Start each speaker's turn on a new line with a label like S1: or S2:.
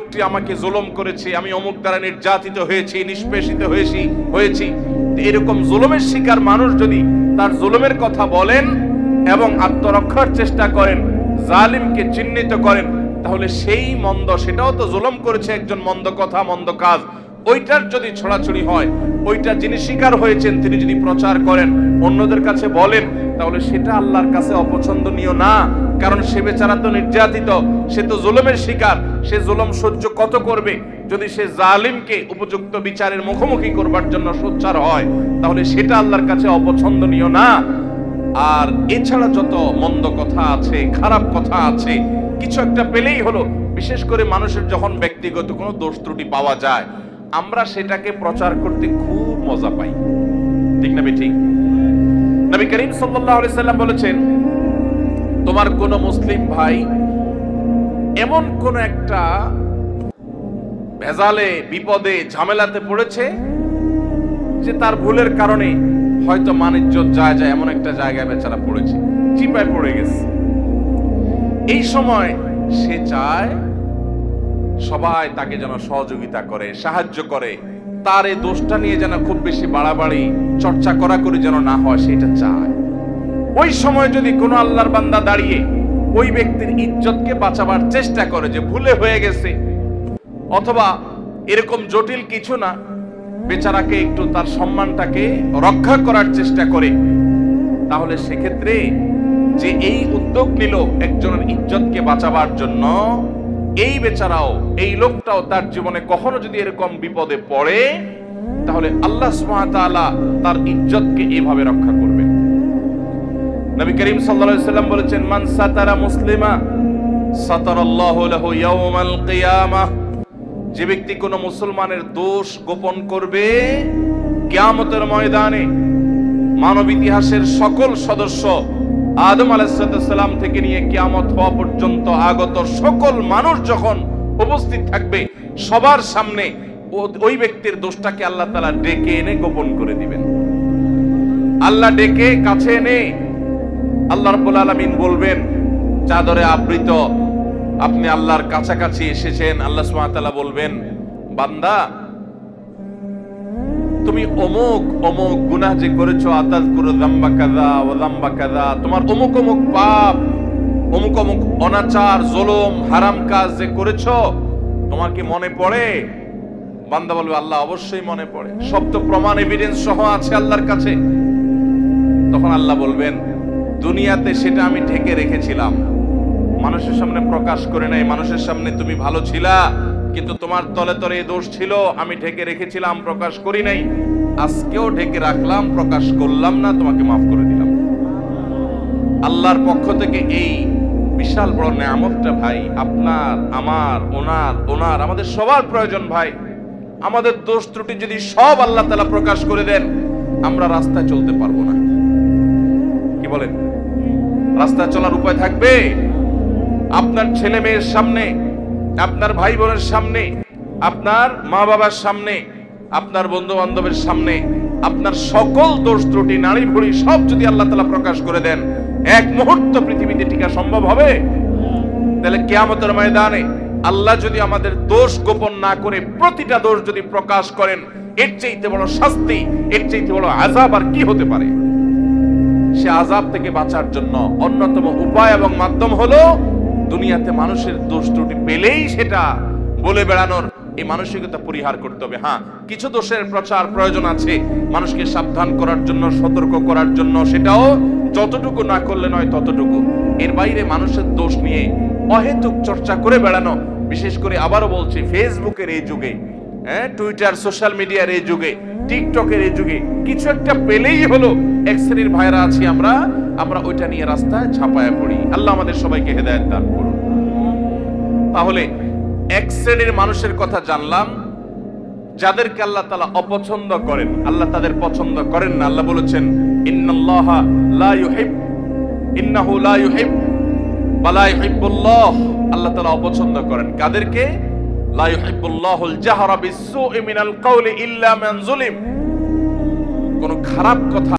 S1: লোকটি আমাকে জুলুম করেছে, আমি অমুক দ্বারা নির্যাতিত হয়েছি, নিষ্পেষিত হয়েছি। এরকম জুলুমের শিকার মানুষ যদি তার জুলুমের কথা বলেন এবং আত্মরক্ষার চেষ্টা করেন, জালিমকে চিহ্নিত করেন, তাহলে সেই মন্দ, সেটাও তো জুলুম করেছে একজন, মন্দ কথা মন্দ কাজ, ওইটার যদি ছড়াছড়ি হয়, ওইটা যিনি শিকার হয়েছেন তিনি যদি প্রচার করেন, অন্যদের কাছে বলেন, তাহলে সেটা আল্লাহর কাছে অপছন্দনীয় না। কারণ সে বেচারা তো নির্যাতিত, সে তো জুলুমের শিকার, সে জুলুম সহ্য কত করবে। যদি সে জালিমকে উপযুক্ত বিচারের মুখোমুখি করবার জন্য সোচ্চার হয়, তাহলে সেটা আল্লাহর কাছে অপছন্দনীয় না। আর এছাড়া যত মন্দ কথা আছে, খারাপ কথা আছে, কিছু একটা পেলেই হলো, বিশেষ করে মানুষের যখন ব্যক্তিগত কোনো দোষ ত্রুটি পাওয়া যায়, আমরা সেটাকে প্রচার করতে খুব মজা পাই, ঠিক না ঠিক? নবী করিম সাল্লাল্লাহু আলাইহি সাল্লাম বলেছেন, তোমার কোন মুসলিম ভাই এমন কোন একটা ভেজালে, বিপদে, ঝামেলাতে পড়েছে যে তার ভুলের কারণে হয়তো মান-ইজ্জত যায় এমন একটা জায়গায় বেচারা পড়েছে, চিপায় পড়ে গেছে। এই সময় সে চায় সবাই তাকে যেন সহযোগিতা করে, সাহায্য করে, তার এই দোষটা নিয়ে যেন খুব বেশি বাড়াবাড়ি চর্চা করি যেন না হয়, সেটা চায়। ওই সময় যদি কোনো আল্লাহর বান্দা দাঁড়িয়ে ওই ব্যক্তির ইজ্জতকে বাঁচাবার চেষ্টা করে, যে ভুলে হয়ে গেছে, অথবা এরকম জটিল কিছু না, বেচারাকে একটু তার সম্মানটাকে রক্ষা করার চেষ্টা করে, তাহলে সেক্ষেত্রে যে এই উদ্যোগ নিল একজনের ইজ্জতকে বাঁচাবার জন্য, এই বেচারাও, এই লোকটাও তার জীবনে কখনো যদি এরকম বিপদে পড়ে, তাহলে আল্লাহ সুবহানাহু ওয়া তাআলা তার ইজ্জতকে এইভাবে রক্ষা করবে। নবী করিম সাল্লাল্লাহু আলাইহি সাল্লাম বলেছেন, মান সাতারা মুসলিমা সাতারাল্লাহু লাহু ইয়াওমাল কিয়ামাহ। যে ব্যক্তি কোনো মুসলমানের দোষ গোপন করবে, কিয়ামতের ময়দানে মানব ইতিহাসের সকল সদস্য, আদম আলাইহিস সালাম থেকে নিয়ে কিয়ামত হওয়া পর্যন্ত আগত সকল মানুষ যখন উপস্থিত থাকবে, সবার সামনে ওই ব্যক্তির দোষটাকে আল্লাহ তাআলা ডেকে এনে গোপন করে দিবেন। আল্লাহ ডেকে কাছে এনে আল্লাহ রাব্বুল আলামিন বলবেন, চাদরে আবৃত, আপনি আল্লাহর কাছাকাছি এসেছেন। আল্লাহ সুবহানাহু ওয়া তাআলা বলবেন, বান্দা তুমি অমুক অমুক গুনাহ যে করেছো, আতাযকুরু যামবা কাযা ওয়া যামবা কাযা, তোমার অমুক অমুক পাপ, অমুক অমুক অনাচার, জুলুম, হারাম কাজ যে করেছো, তোমার কি মনে পড়ে? বান্দা বলবে, আল্লাহ অবশ্যই মনে পড়ে, সব তো প্রমাণ এভিডেন্স সহ আছে আল্লাহর কাছে। তখন আল্লাহ বলবেন, দুনিয়াতে সেটা আমি ঢেকে রেখেছিলাম, মানুষের সামনে প্রকাশ করে নাই। মানুষের সামনে তুমি ভালো ছিলা, কিন্তু তোমার তলে তলে এই দোষ ছিল, আমি ঢেকে রেখেছিলাম, প্রকাশ করি নাই। আজকেও ঢেকে রাখলাম, প্রকাশ করলাম না, তোমাকে মাফ করে দিলাম। আল্লাহর পক্ষ থেকে এই বিশাল বড় নেয়ামতটা ভাই, আপনার, আমার, ওনার আমাদের সবার প্রয়োজন ভাই। আমাদের দোষ ত্রুটি যদি সব আল্লাহ তাআলা প্রকাশ করে দেন, আমরা রাস্তায় চলতে পারবো না। কি বলেন? রাস্তায় চলার উপায় থাকবে? আপনার ছেলে মেয়ের সামনে, আপনার ভাই বোনের সামনে, আপনার মা বাবার সামনে, আপনার বন্ধু বান্ধবের সামনে, আপনার সকল দোষ ত্রুটি, নারী ভুঁড়ি সব যদি আল্লাহ তাআলা প্রকাশ করে দেন, এক মুহূর্ত পৃথিবীতে টিকা সম্ভব হবে? তাহলে কিয়ামতের ময়দানে আল্লাহ যদি আমাদের দোষ গোপন না করে প্রতিটা দোষ যদি প্রকাশ করেন, এর চাইতে বড় শাস্তি, এর চাইতে বড় আযাব আর কি হতে পারে? সে আযাব থেকে বাঁচার জন্য অন্যতম উপায় এবং মাধ্যম হলো দুনিয়াতে মানুষের দোষ ত্রুটি পেলেই সেটা বলে বেড়ানোর এই মানসিকতা পরিহার করতে হবে। হ্যাঁ, কিছু দোষের প্রচার প্রয়োজন আছে, মানুষকে সাবধান করার জন্য, সতর্ক করার জন্য, সেটাও যতটুকু না করলে নয় ততটুকু। এর বাইরে মানুষের দোষ নিয়ে অহেতুক চর্চা করে বেড়ানো, বিশেষ করে আবারও বলছি, ফেসবুকের এই যুগে, টুইটার, সোশ্যাল মিডিয়ার এই যুগে, টিকটকের এই যুগে, কিছু একটা পেলেই হলো এক শ্রেণীর ভাইরা আছি আমরা ওইটা নিয়ে রাস্তায় ঝাঁপায়া পড়ি। আল্লাহ আমাদের সবাইকে হেদায়েত দান করুন। তাহলে এক শ্রেণীর মানুষের কথা জানলাম, যাদেরকে আল্লাহ তাআলা অপছন্দ করেন, আল্লাহ তাদের পছন্দ করেন না। আল্লাহ বলেছেন, ইন্নাল্লাহা লা ইউহিব, ইন্নাহু লা ইউহিব ওয়া লা ইউহিব্বুল্লাহ। আল্লাহ তাআলা অপছন্দ করেন কাদেরকে? লা ইউহিব্বুল্লাহুল জাহরা বিস-সুই মিনাল কাওলি ইল্লা মান যুলিম। কোন খারাপ কথা